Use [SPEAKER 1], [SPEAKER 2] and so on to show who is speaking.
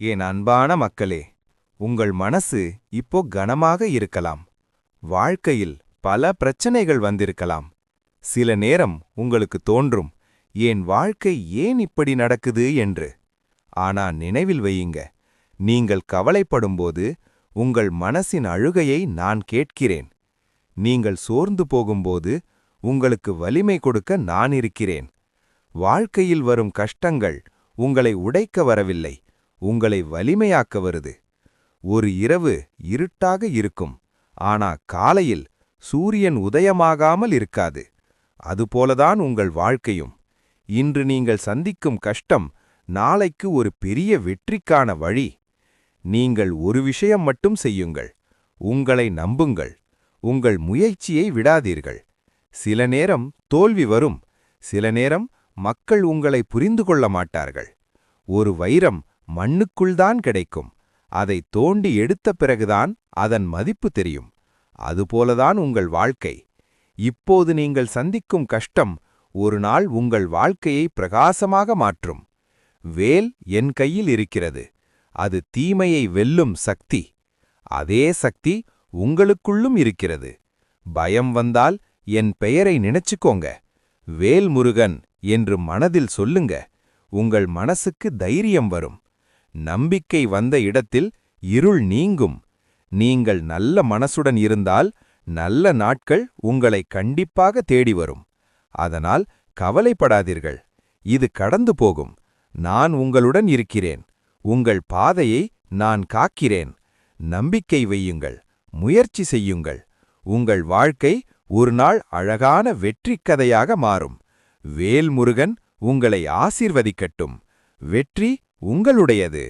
[SPEAKER 1] என் அன்பான மக்களே, உங்கள் மனசு இப்போ கனமாக இருக்கலாம். வாழ்க்கையில் பல பிரச்சனைகள் வந்திருக்கலாம். சில நேரம் உங்களுக்கு தோன்றும், என் வாழ்க்கை ஏன் இப்படி நடக்குது என்று. ஆனா நினைவில் வையுங்க, நீங்கள் கவலைப்படும்போது உங்கள் மனசின் அழுகையை நான் கேட்கிறேன். நீங்கள் சோர்ந்து போகும்போது உங்களுக்கு வலிமை கொடுக்க நான் இருக்கிறேன். வாழ்க்கையில் வரும் கஷ்டங்கள் உங்களை உடைக்க வரவில்லை, உங்களை வலிமையாக்க வருது. ஒரு இரவு இருட்டாக இருக்கும், ஆனா காலையில் சூரியன் உதயமாகாமல் இருக்காது. அதுபோலதான் உங்கள் வாழ்க்கையும். இன்று நீங்கள் சந்திக்கும் கஷ்டம் நாளைக்கு ஒரு பெரிய வெற்றிக்கான வழி. நீங்கள் ஒரு விஷயம் மட்டும் செய்யுங்கள், உங்களை நம்புங்கள், உங்கள் முயற்சியை விடாதீர்கள். சில நேரம் தோல்வி வரும், சில நேரம் மக்கள் உங்களை புரிந்து கொள்ள மாட்டார்கள். ஒரு வைரம் மண்ணுக்குள்தான் கிடைக்கும், அதை தோண்டி எடுத்த பிறகுதான் அதன் மதிப்பு தெரியும். அதுபோலதான் உங்கள் வாழ்க்கை. இப்போது நீங்கள் சந்திக்கும் கஷ்டம் ஒரு நாள் உங்கள் வாழ்க்கையை பிரகாசமாக மாற்றும். வேல் என் கையில் இருக்கிறது, அது தீமையை வெல்லும் சக்தி. அதே சக்தி உங்களுக்குள்ளும் இருக்கிறது. பயம் வந்தால் என் பெயரை நினைச்சுக்கோங்க, வேல்முருகன் என்று மனதில் சொல்லுங்க. உங்கள் மனசுக்கு தைரியம் வரும். நம்பிக்கை வந்த இடத்தில் இருள் நீங்கும். நீங்கள் நல்ல மனசுடன் இருந்தால் நல்ல நாட்கள் உங்களை கண்டிப்பாக தேடி வரும். அதனால் கவலைப்படாதீர்கள், இது கடந்து போகும். நான் உங்களுடன் இருக்கிறேன், உங்கள் பாதையை நான் காக்கிறேன். நம்பிக்கை வையுங்கள், முயற்சி செய்யுங்கள். உங்கள் வாழ்க்கை ஒரு நாள் அழகான வெற்றிக் கதையாக மாறும். வேல்முருகன் உங்களை ஆசீர்வதிக்கட்டும். வெற்றி உங்களுடையது.